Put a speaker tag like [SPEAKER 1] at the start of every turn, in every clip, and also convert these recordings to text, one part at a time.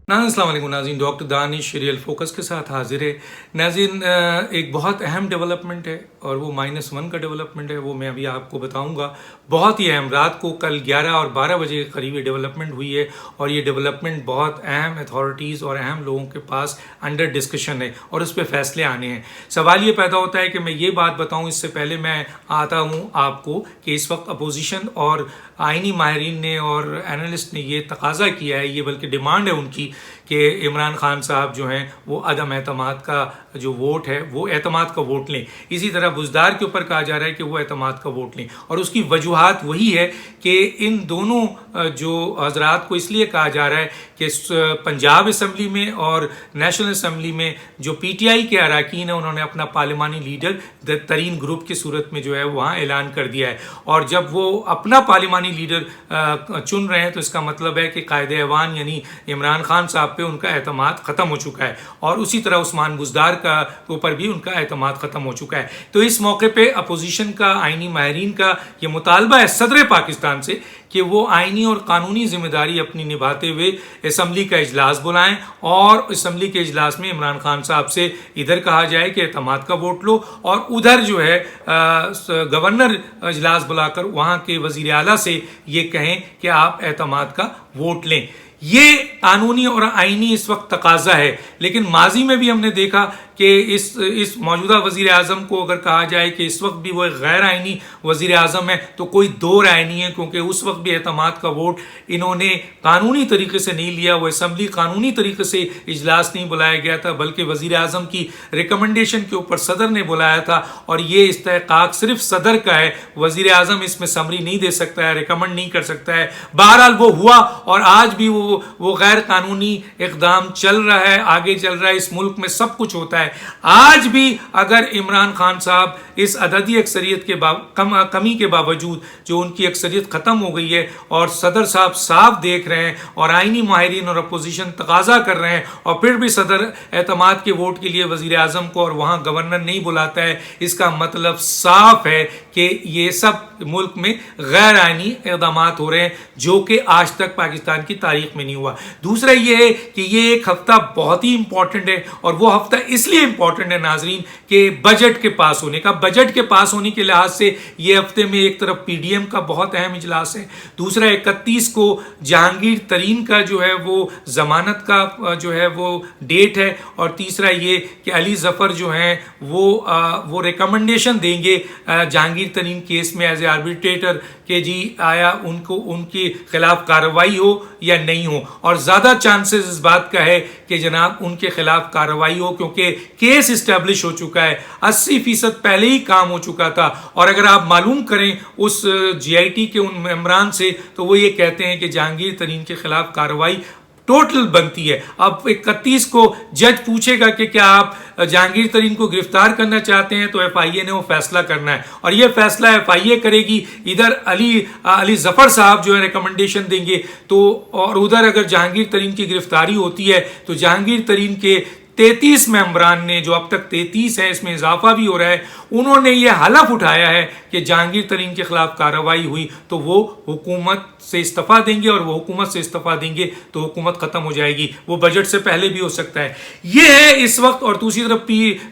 [SPEAKER 1] अस्सलाम वालेकुम नाज़रीन, डॉक्टर दानिश रियल फोकस के साथ हाजिर है। नाज़रीन, एक बहुत अहम डेवलपमेंट है और वो -1 का डेवलपमेंट है, वो मैं अभी आपको बताऊंगा। बहुत ही अहम, रात को कल 11 और 12 बजे के करीब ये डेवलपमेंट हुई है और ये डेवलपमेंट बहुत अहम अथॉरिटीज़ और अहम लोगों के पास अंडर डिस्कशन है और उस पर फैसले आने हैं। सवाल ये पैदा होता है कि मैं ये बात बताऊँ इससे पहले मैं आता हूँ आपको कि इस वक्त अपोजिशन और आइनी माहिरीन ने और एनालिस्ट ने ये तकाजा किया है, ये बल्कि डिमांड है उनकी कि इमरान खान साहब जो हैं वो अदम एतमाद का जो वोट है वो एतमाद का वोट लें। इसी तरह बुज़दार के ऊपर कहा जा रहा है कि वो एतमाद का वोट लें और उसकी वजूहात वही है कि इन दोनों जो हजरात को इसलिए कहा जा रहा है कि पंजाब असम्बली में और नेशनल असम्बली में जो PTI के अरकान हैं उन्होंने अपना पार्लिमानी लीडर तरीन ग्रुप की सूरत में जो है वहाँ ऐलान कर दिया है और जब वो अपना पार्लिमानी लीडर चुन रहे हैं तो इसका मतलब है कि कायदे ऐवान यानी इमरान खान साहब पे उनका एतमाद ख़त्म हो चुका है और उसी तरह उस्मान बुज़दार का ऊपर भी उनका एतमाद ख़त्म हो चुका है। तो इस मौके पे अपोजिशन का, आइनी माहिरीन का ये मुतालबा है सदर पाकिस्तान से कि वो आइनी और कानूनी जिम्मेदारी अपनी निभाते हुए असम्बली का इजलास बुलाएं और असम्बली के इजलास में इमरान खान साहब से इधर कहा जाए कि एतमाद का वोट लो और उधर जो है गवर्नर इजलास बुलाकर वहाँ के वज़ीर आला से ये कहें कि आप एतमाद का वोट लें। ये कानूनी और आइनी इस वक्त तकाजा है, लेकिन माजी में भी हमने देखा कि इस मौजूदा वज़ीर आज़म को अगर कहा जाए कि इस वक्त भी वो एक गैर आइनी वज़ीर आज़म है तो कोई दो राय नहीं है, क्योंकि उस वक्त भी एतमाद का वोट इन्होंने कानूनी तरीके से नहीं लिया, वो असम्बली कानूनी तरीके से इजलास नहीं बुलाया गया था बल्कि वज़ीर आज़म की रिकमेंडेशन के ऊपर सदर ने बुलाया था और ये इस्तेहकाक सिर्फ सदर का है। वज़ीर आज़म इसमें समरी नहीं दे सकता है, रिकमेंड नहीं कर सकता है। बहरहाल वो हुआ और आज भी वो गैर कानूनी इक़दाम चल रहा है, आगे चल रहा है। इस मुल्क में सब कुछ होता है। आज भी अगर इमरान खान साहब इस अददी अक्सरियत के कमी के बावजूद जो उनकी अक्सरियत ख़त्म हो गई है और सदर साहब साफ देख रहे हैं और आइनी माहिरीन और अपोजिशन तकाजा कर रहे हैं और फिर भी सदर एतमाद के वोट के लिए वज़ीर आज़म को और वहाँ गवर्नर नहीं बुलाता है, इसका मतलब साफ है कि ये सब मुल्क में गैर आइनी इक़दाम हो रहे हैं जो कि आज तक पाकिस्तान की तारीख में नहीं हुआ। दूसरा ये है कि ये एक हफ्ता बहुत ही इंपॉर्टेंट है और वो हफ्ता इसलिए इंपॉर्टेंट है नाजरीन कि बजट के पास होने का, बजट के पास होने के लिहाज से ये हफ्ते में एक तरफ PDM का बहुत अहम इजलास है, दूसरा 31 को जहांगीर तरीन का जो है वो जमानत का जो है वो डेट है और तीसरा ये कि अली जफर जो हैं वो रिकमेंडेशन देंगे जहांगीर तरीन केस में एज ए आर्बिट्रेटर कि जी आया उनके खिलाफ कार्रवाई हो या नहीं हो, और ज़्यादा चांसेस इस बात का है कि जनाब उनके खिलाफ कार्रवाई हो क्योंकि केस इस्टेब्लिश हो चुका है, 80% पहले ही काम हो चुका था। और अगर आप मालूम करें उस GIT के उन मेंबरान से तो वो ये कहते हैं कि जहांगीर तरीन के खिलाफ कार्रवाई टोटल बनती है। अब 31 को जज पूछेगा कि क्या आप जहांगीर तरीन को गिरफ्तार करना चाहते हैं तो FIA ने वो फैसला करना है और ये फैसला FIA करेगी। इधर अली जफर साहब जो है रिकमेंडेशन देंगे तो, और उधर अगर जहांगीर तरीन की गिरफ्तारी होती है तो जहांगीर तरीन के 33 मेंबरान ने, जो अब तक 33 है, इसमें इजाफा भी हो रहा है, उन्होंने ये हलफ उठाया है कि जहांगीर तरीन के खिलाफ कार्रवाई हुई तो वो हुकूमत से इस्तीफा देंगे और वो हुकूमत से इस्तीफा देंगे तो हुकूमत ख़त्म हो जाएगी। वो बजट से पहले भी हो सकता है। ये है इस वक्त। और दूसरी तरफ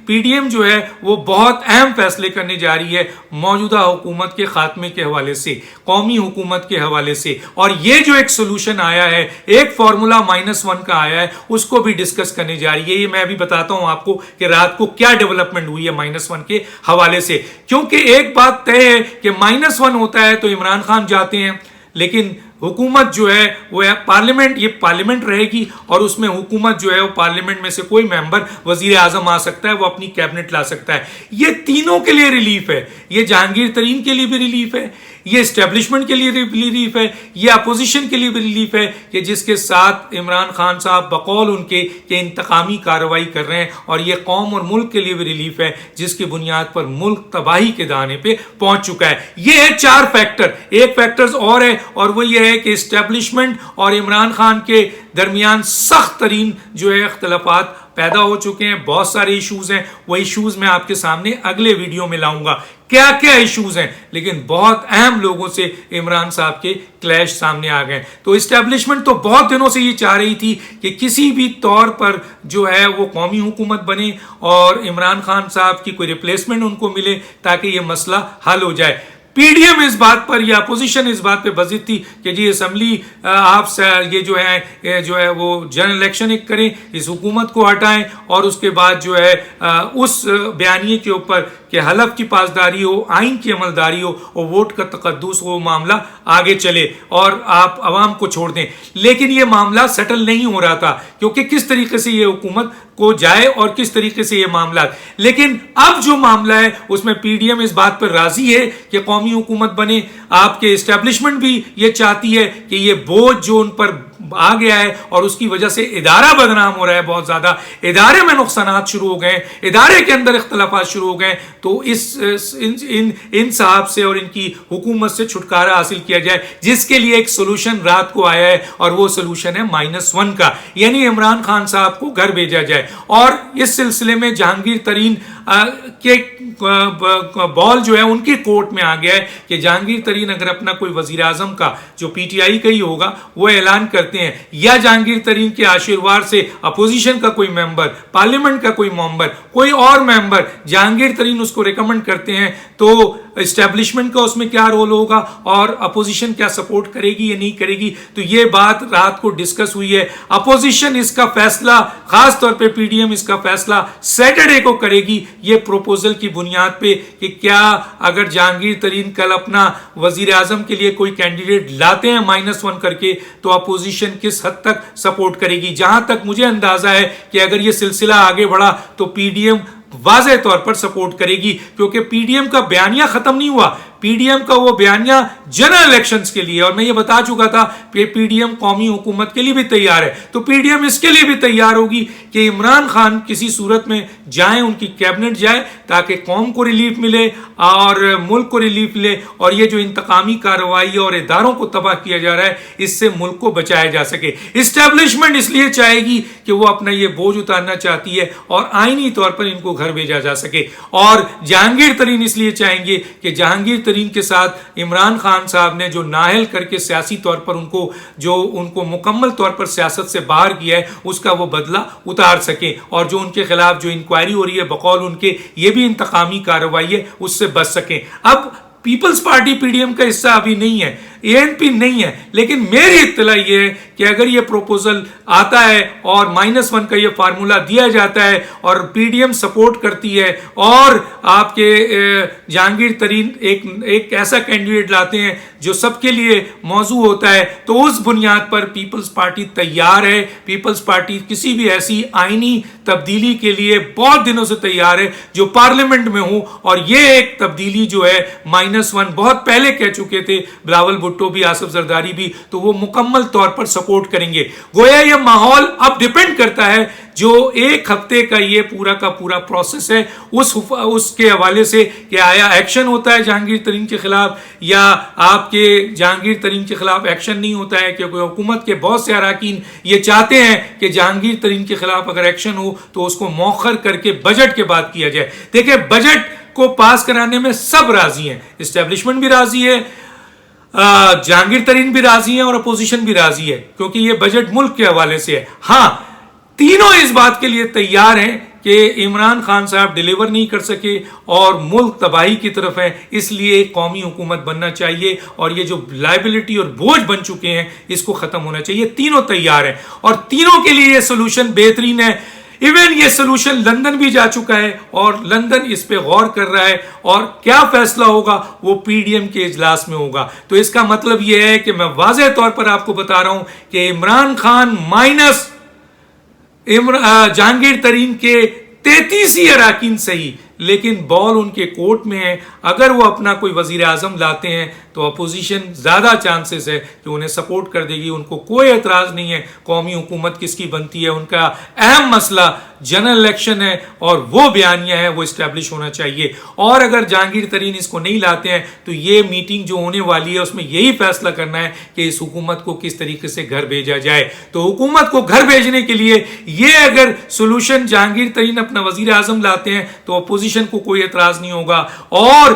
[SPEAKER 1] PDM जो है वो बहुत अहम फैसले करने जा रही है मौजूदा हुकूमत के खात्मे के हवाले से, कौमी हुकूमत के हवाले से। और ये जो एक सोल्यूशन आया है, एक फार्मूला -1 का आया है, उसको भी डिस्कस करने जा रही है। ये मैं अभी बताता हूं आपको कि रात को क्या डेवलपमेंट हुई है -1 के हवाले से, क्योंकि एक बात तय है कि -1 होता है तो इमरान खान जाते हैं, लेकिन हुकूमत जो है वो है पार्लियामेंट, ये पार्लियामेंट रहेगी और उसमें हुकूमत जो है वो पार्लियामेंट में से कोई मेंबर वजीर आजम आ सकता है, वो अपनी कैबिनेट ला सकता है। ये तीनों के लिए रिलीफ है। ये जहांगीर तरीन के लिए भी रिलीफ है, ये एस्टेब्लिशमेंट के लिए रिलीफ है, ये अपोजिशन के लिए भी रिलीफ है कि जिसके साथ इमरान खान साहब बकौल उनके कि इंतकामी कार्रवाई कर रहे हैं, और ये कौम और मुल्क के लिए भी रिलीफ है जिसकी बुनियाद पर मुल्क तबाही के दाने पे पहुंच चुका है। ये है 4 फैक्टर। एक फैक्टर्स और है और वो ये है कि इस्टेब्लिशमेंट और इमरान खान के दरमियान सख्त तरीन जो है इख्तलाफात पैदा हो चुके हैं। बहुत सारे इश्यूज हैं, वो इश्यूज मैं आपके सामने अगले वीडियो में लाऊंगा क्या क्या इश्यूज हैं, लेकिन बहुत अहम लोगों से इमरान साहब के क्लैश सामने आ गए। तो इस्टेब्लिशमेंट तो बहुत दिनों से ये चाह रही थी कि किसी भी तौर पर जो है वो कौमी हुकूमत बने और इमरान खान साहब की कोई रिप्लेसमेंट उनको मिले ताकि ये मसला हल हो जाए। पीडीएम इस बात पर या अपोजिशन इस बात पे बजित थी कि जी असेंबली आप ये जो है वो जनरल इलेक्शन एक करें, इस हुकूमत को हटाएं और उसके बाद जो है उस बयानिए के ऊपर कि हलफ की पासदारी हो, आइन की अमलदारी हो और वोट का तकद्दुस हो, मामला आगे चले और आप अवाम को छोड़ दें। लेकिन ये मामला सेटल नहीं हो रहा था क्योंकि किस तरीके से ये हुकूमत को जाए और किस तरीके से ये मामला। लेकिन अब जो मामला है उसमें पीडीएम इस बात पर राजी है कि कौमी हुकूमत बने। आपके इस्टेब्लिशमेंट भी ये चाहती है कि ये बोझ जो उन पर आ गया है और उसकी वजह से इदारा बदनाम हो रहा है, बहुत ज्यादा इदारे में नुकसानात शुरू हो गए, इदारे के अंदर इख्तलाफात शुरू हो गए, तो इन साहब से और इनकी हुकूमत से छुटकारा हासिल किया जाए, जिसके लिए एक सोल्यूशन रात को आया है और वो सोल्यूशन है -1 का, यानी इमरान खान साहब को घर भेजा जाए। और इस सिलसिले में जहांगीर तरीन के बॉल जो है उनके कोर्ट में आ गया है कि जहांगीर तरीन अगर अपना कोई वजीर आजम का जो पीटीआई का ही होगा वो ऐलान करते हैं या जहांगीर तरीन के आशीर्वाद से अपोजिशन का कोई मेंबर, पार्लियामेंट का कोई मेंबर, कोई और मेंबर जहांगीर तरीन उसको रिकमेंड करते हैं, तो एस्टेब्लिशमेंट का उसमें क्या रोल होगा और अपोजिशन क्या सपोर्ट करेगी या नहीं करेगी। तो ये बात रात को डिस्कस हुई है। अपोजिशन इसका फैसला, खास तौर पे पीडीएम इसका फैसला सैटरडे को करेगी ये प्रोपोजल की बुनियाद पे कि क्या अगर जहांगीर तरीन कल अपना वजीर आजम के लिए कोई कैंडिडेट लाते हैं -1 करके तो अपोजिशन किस हद तक सपोर्ट करेगी। जहां तक मुझे अंदाजा है कि अगर ये सिलसिला आगे बढ़ा तो पीडीएम वाज़ेह तौर पर सपोर्ट करेगी, क्योंकि पीडीएम का बयानिया खत्म नहीं हुआ। पीडीएम का वो बयानिया जनरल इलेक्शंस के लिए, और मैं ये बता चुका था कि पीडीएम कौमी हुकूमत के लिए भी तैयार है, तो पीडीएम इसके लिए भी तैयार होगी कि इमरान खान किसी सूरत में जाए, उनकी कैबिनेट जाए, ताकि कौम को रिलीफ मिले और मुल्क को रिलीफ मिले और ये जो इंतकामी कार्रवाई और इदारों को तबाह किया जा रहा है इससे मुल्क को बचाया जा सके। इस्टेब्लिशमेंट इसलिए चाहेगी कि वो अपना ये बोझ उतारना चाहती है और आईनी तौर पर इनको घर भेजा जा सके, और जहांगीर तरीन इसलिए चाहेंगे कि जहांगीर तरीन के साथ इमरान खान साहब ने जो नाहल करके सियासी तौर पर उनको मुकम्मल तौर पर सियासत से बाहर किया है उसका वो बदला उतार सके, और जो उनके खिलाफ जो इंक्वायरी हो रही है बकौल उनके ये भी इंतकामी कार्रवाई है उससे बच सकें। अब पीपल्स पार्टी पीडीएम का हिस्सा अभी नहीं है, एएनपी नहीं है, लेकिन मेरी इत्तला ये है कि अगर ये प्रपोजल आता है और -1 का ये फार्मूला दिया जाता है और पीडीएम सपोर्ट करती है और आपके जहांगीर तरीन एक ऐसा कैंडिडेट लाते हैं जो सबके लिए मौजू होता है, तो उस बुनियाद पर पीपल्स पार्टी तैयार है। पीपल्स पार्टी किसी भी ऐसी आईनी तब्दीली के लिए बहुत दिनों से तैयार है जो पार्लियामेंट में हो, और ये एक तब्दीली जो है -1 बहुत पहले कह चुके थे बिलावल भुट्टो भी, आसिफ जरदारी भी, तो वो मुकम्मल तौर पर सपोर्ट करेंगे। गोया ये माहौल अब डिपेंड करता है जो एक हफ्ते का ये पूरा का पूरा प्रोसेस है उसके हवाले से कि आया एक्शन होता है जहांगीर तरीन के खिलाफ या आपके जहांगीर तरीन के खिलाफ एक्शन नहीं होता है, क्योंकि हुकूमत के बहुत से अरकान ये चाहते हैं कि जहांगीर तरीन के खिलाफ अगर एक्शन हो तो उसको मौखर करके बजट के बाद किया जाए। देखिए, बजट को पास कराने में सब राजी हैं, इस्टेब्लिशमेंट भी राजी है, जहांगीर तरीन भी राजी है और अपोजिशन भी राजी है, क्योंकि ये बजट मुल्क के हवाले से है। हाँ, तीनों इस बात के लिए तैयार हैं कि इमरान खान साहब डिलीवर नहीं कर सके और मुल्क तबाही की तरफ है, इसलिए कौमी हुकूमत बनना चाहिए और ये जो लाइबिलिटी और बोझ बन चुके हैं इसको खत्म होना चाहिए। तीनों तैयार हैं और तीनों के लिए ये सोल्यूशन बेहतरीन है। इवन ये सोल्यूशन लंदन भी जा चुका है और लंदन इस पे गौर कर रहा है, और क्या फैसला होगा वो पीडीएम के इजलास में होगा। तो इसका मतलब ये है कि मैं वाज़ेह तौर पर आपको बता रहा हूं कि इमरान खान माइनस जहांगीर तरीन के 33 ही अरकान सही लेकिन बॉल उनके कोर्ट में है। अगर वो अपना कोई वजीर आजम लाते हैं तो अपोजिशन ज़्यादा चांसेस है कि उन्हें सपोर्ट कर देगी। उनको कोई एतराज़ नहीं है कौमी हुकूमत किसकी बनती है। उनका अहम मसला जनरल इलेक्शन है और वो बयानिया है वो इस्टेब्लिश होना चाहिए। और अगर जहांगीर तरीन इसको नहीं लाते हैं तो ये मीटिंग जो होने वाली है उसमें यही फैसला करना है कि इस हुकूमत को किस तरीके से घर भेजा जाए। तो हुकूमत को घर भेजने के लिए ये अगर सोल्यूशन जहांगीर तरीन अपना वजीर आजम लाते हैं तो अपोजिशन को कोई एतराज़ नहीं होगा और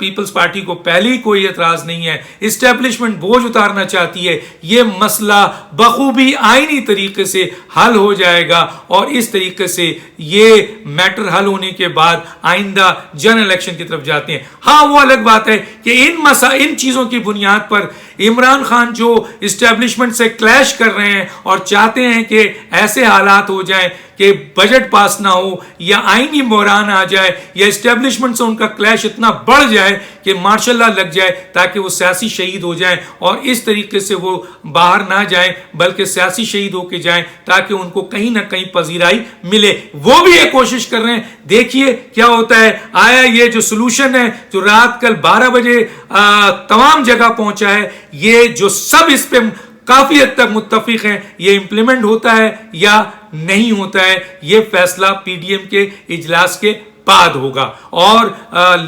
[SPEAKER 1] पीपल्स पार्टी को पहले ही कोई एतराज़ नहीं है। इस्टेब्लिशमेंट बोझ उतारना चाहती है, ये मसला बखूबी आईनी तरीके से हल हो जाएगा और इस तरीके से ये मैटर हल होने के बाद आइंदा जनरल इलेक्शन की तरफ जाते हैं। हाँ, वो अलग बात है कि इन चीज़ों की बुनियाद पर इमरान खान जो इस्टेब्लिशमेंट से क्लैश कर रहे हैं और चाहते हैं कि ऐसे हालात हो जाएं कि बजट पास ना हो या आईनी बहरान आ जाए या इस्टेब्लिशमेंट से उनका क्लैश इतना बढ़ जाए कि मार्शल लॉ लग जाए ताकि वो सियासी शहीद हो जाएं और इस तरीके से वो बाहर ना जाएं बल्कि सियासी शहीद होके जाएं ताकि उनको कहीं ना कहीं पजीराई मिले। वो भी ये कोशिश कर रहे हैं। देखिए क्या होता है। आया ये जो सोल्यूशन है जो रात कल 12 बजे तमाम जगह पहुंचा है, ये जो सब इस पे काफी हद तक मुत्तफिक हैं, ये इंप्लीमेंट होता है या नहीं होता है, ये फैसला पीडीएम के इजलास के बाद होगा और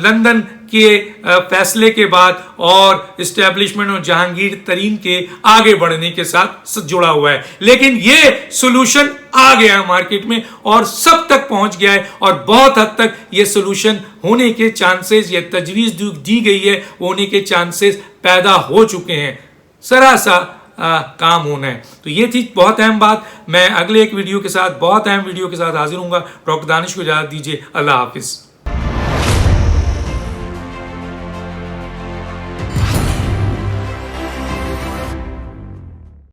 [SPEAKER 1] लंदन के फैसले के बाद और इस्टेब्लिशमेंट और जहांगीर तरीन के आगे बढ़ने के साथ जुड़ा हुआ है। लेकिन ये सोल्यूशन आ गया मार्केट में और सब तक पहुंच गया है और बहुत हद तक ये सोल्यूशन होने के चांसेस या तजवीज दी गई है होने के चांसेस पैदा हो चुके हैं। सरासा काम होना है। तो ये थी बहुत अहम बात। मैं अगले एक वीडियो के साथ बहुत अहम वीडियो के साथ हाजिर हूँगा। डॉक्टर दानिश को इजाज़त दीजिए। अल्लाह हाफिज़।